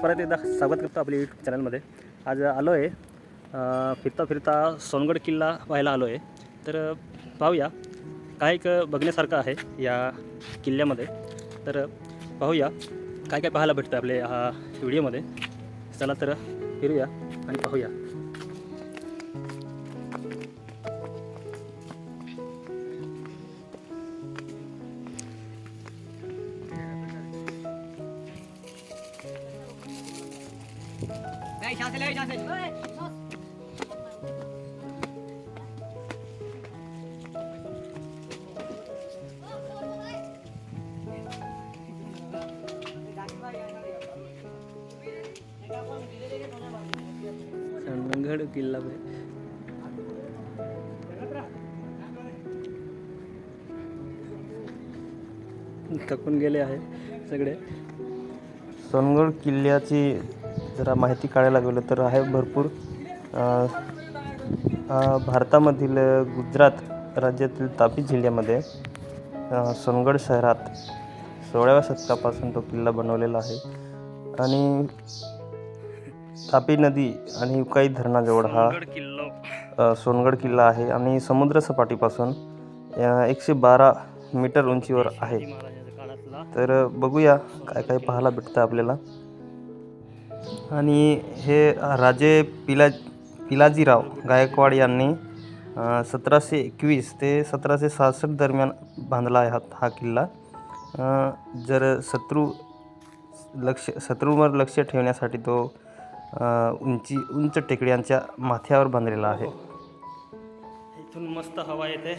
परत एकदा स्वागत करतो आपल्या यूट्यूब चॅनलमध्ये. आज आलो आहे फिरता फिरता सोनगड किल्ला पाहायला आलो आहे. तर पाहूया काय बघण्यासारखं आहे या किल्ल्यामध्ये. तर पाहूया काय काय पाहायला भेटतं आपल्या हा व्हिडिओमध्ये. चला तर फिरूया आणि पाहूया. सोनगड किल्ला थकून गेले आहे सगळे. सोनगड किल्ल्याची जरा माहिती काढायला गेलो तर आहे भरपूर. भारतामधील गुजरात राज्यातील तापी जिल्ह्यामध्ये सोनगड शहरात 16व्या शतकापासून तो किल्ला बनवलेला आहे. आणि तापी नदी आणि उकाई धरणाजवळ हा सोनगड किल्ला आहे. आणि समुद्रसपाटीपासून 112 मीटर उंचीवर आहे. तर बघूया काय काय पाहायला भेटतं आपल्याला. आणि हे राजे पिलाजीराव गायकवाड यांनी 1721 ते 1766 दरम्यान बांधला आहे हा किल्ला. जर शत्रूवर लक्ष ठेवण्यासाठी तो उंच टेकड्यांच्या माथ्यावर बांधलेला आहे. इथून मस्त हवा येते.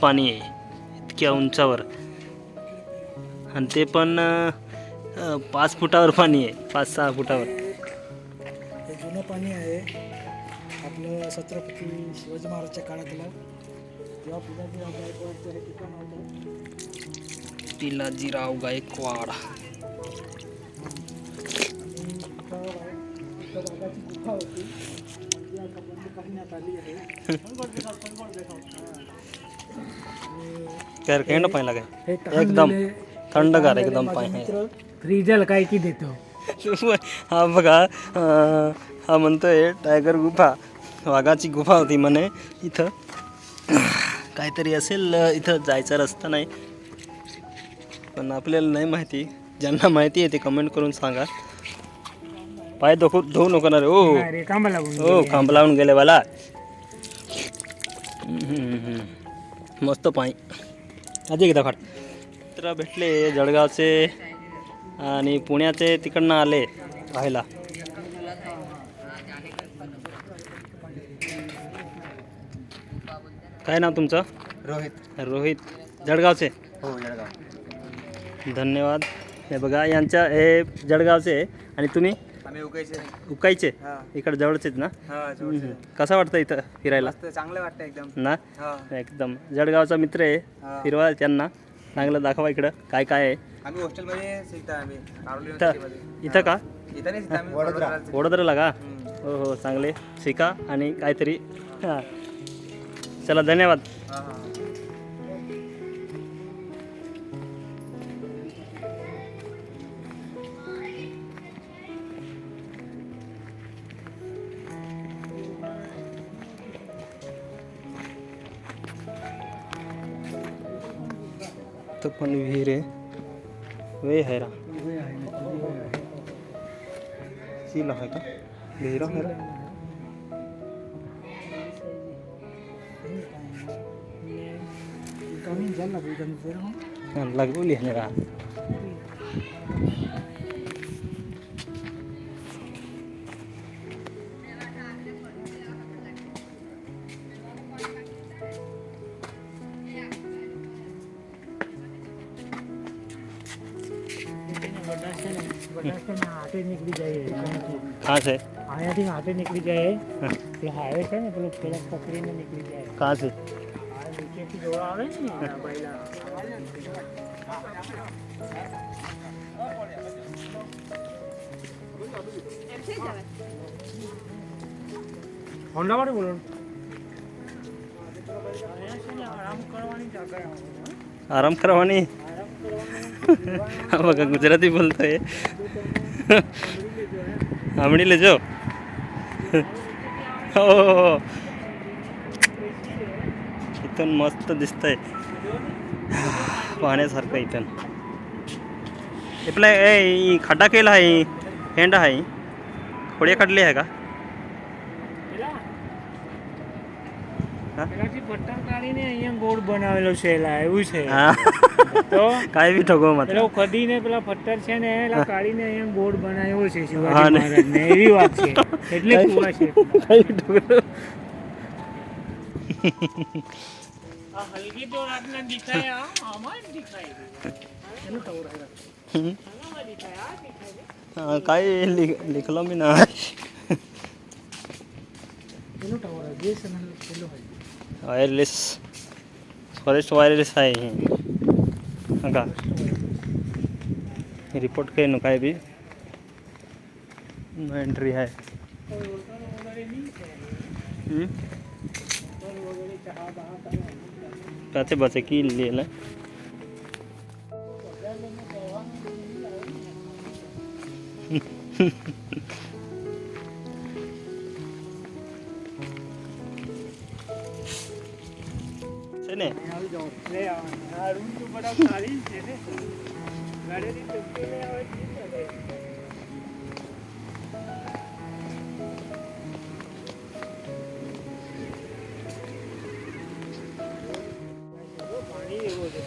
पाणी आहे इतक्या उंचावर. आणि ते पण 5 फुटावर पाणी आहे, 5-6 फुटावर. हे जुनं पाणी आहे. आपलं छत्रपती शिवाजी महाराजच्या काळातलं जेव्हा पिलाजीराव गायकवाडचं हे ठिकाण होतं. पिलाजीराव गायकवाड. वाघाची गुफा होती ती आता बंद करण्यात आली आहे. केंड पाणी लागे एकदम थंडगार एकदम पाणी. रिजल काय की देतो. हा बघा, हा म्हणतोय टायगर गुफा, वाघाची गुफा होती म्हणे. इथं काहीतरी असेल, इथं जायचा रस्ता नाही पण आपल्याला नाही माहिती. ज्यांना माहिती आहे ते कमेंट करून सांगा. पाय धुवू नको ना रे. ओ खांब लावून गेले मला. मस्त पाणी. आधी एकदा फाट तर भेटले जळगावचे आणि पुण्याचे, तिकडनं आले पाहायला. काय नाव तुमचं? रोहित. जळगावचे? हो, जळगाव. धन्यवाद. हे बघा, यांच्या हे जळगावचे आणि तुम्ही? आम्ही उकायचे. उकायचे हा इकडे जवळचेच ना. हा कसं वाटतं इथं फिरायला चांगलं वाटतं एकदम. ना. हा एकदम जळगावचा मित्र आहे, हा. फिरवा त्यांना चांगलं दाखवा इकडं काय काय आहे. आम्ही हॉस्टेलमध्ये शिकतो. आम्ही कारोली इथं युनिव्हर्सिटीमध्ये. इथं का इथं नाही शिकतो आम्ही वडोदराला शिकतो. वडोदराला का. हम्म. हो हो चांगले शिका आणि काहीतरी. हां चला धन्यवाद. हा हा तो पण विहीर आहे. वे आहे रा सीला आहे का विहीर आहे रा. कमी झाला एकदम जरा. हां लागवली आहे रा. હાથે નીકળી જાય कहाँ से અહીંયાથી હાથે નીકળી જાય. हाँ, તે હાઈવે છે ને પેલો પેલા પકડીને નીકળી જાય. कहाँ से આ નીચેથી જોવા આવે ને પહેલા હોન્ડા વાળું બોલો. અહીંયા છે ને આરામ કરવાની જગ્યા આવે. आराम करवानी. हा बघा गुजराती बोलतोय. आंबडी लेजो. हो इथून मस्त दिसतंय पाहण्यासारखं इथून. आपल्या ए खड्डा केला आहे, हेंड आहे, खोडे काढले आहे का. હા? પેલાથી પટ્ટા કાઢીને અહીંયા ગોળ બનાવેલો છે એલા એવું છે. હા તો કાંઈ બી ઠગો મત. પેલો કદીને પેલા પથ્થર છે ને એલા કાઢીને અહીંયા ગોળ બનાવ્યો છે હા શિવાજી ને. મહારાજને એવી વાત છે. એટલે કુવા છે. કાંઈ બી ઠગો. આ હલકી તો રાતના દેખાય આમાં જ દેખાય. એનું ટવર છે. આમાં દેખાય આ દેખાય. હા, કાંઈ लिखलो मी ना. એનું ટવર છે જે સનલ પેલો હોય. वायरलेस फॉरेस्ट वायरलेस आहे हे का. रिपोर्ट काही नो काय बी नो एंट्री आहे. त्याचे बचे की लिहिलं. છે ને આવી જાઓ. લે આ રૂમ તો બડા સારી છે ને. ગાડીની ટુકી લે આવે છે ને. પાણી એવો છે.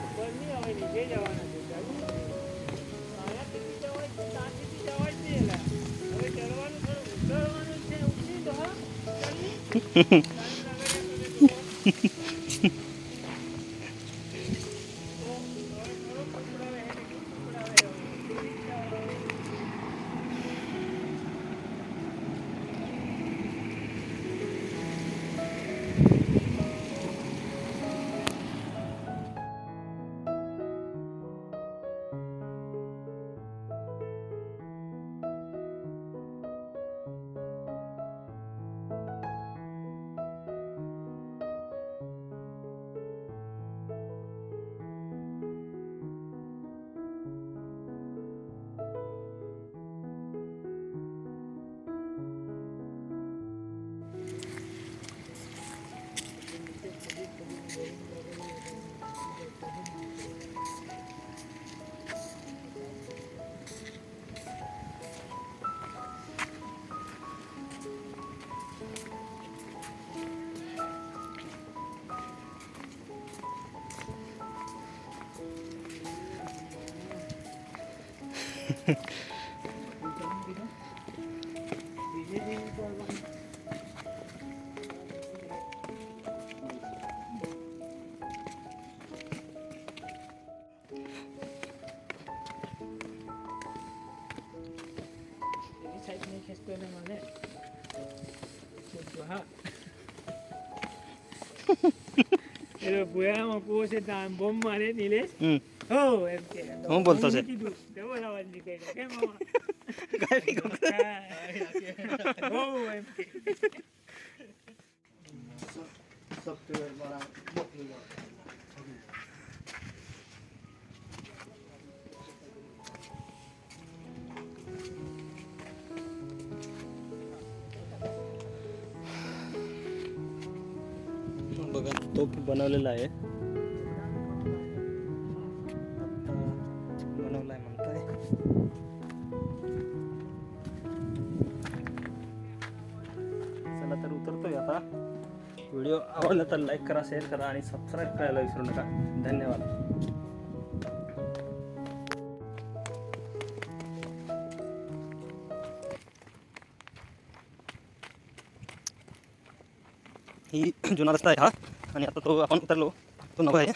ઉપર નહીં આવે નીચે જવાના છે. ચાલુ આયાથી જવાય છે, ત્યાંથી જવાય છે એલા. હવે ચડવાનું થોડું ઉતરવાનું છે. ઉતરી તો હા ચાલી. तो ना माने हा એ બોયામાં પોસે તાન બોમ્બ મારે નિલેશ હો એમ કે હું બોલતો છે? કીધું દેવો અવાજ નીકળ્યો કેમ મામા काय बी करतो? હો એમ કે बघा तोप बनवलेला आहे. आता बनवलाय म्हणताय. चला तर उतरतोय आता. व्हिडिओ आवडला तर लाईक करा, शेअर करा आणि सबस्क्राईब करायला विसरू नका. धन्यवाद. ही जुना रस्ता आहे हा, आणि आता तो आपण उतरलो तो नवा आहे.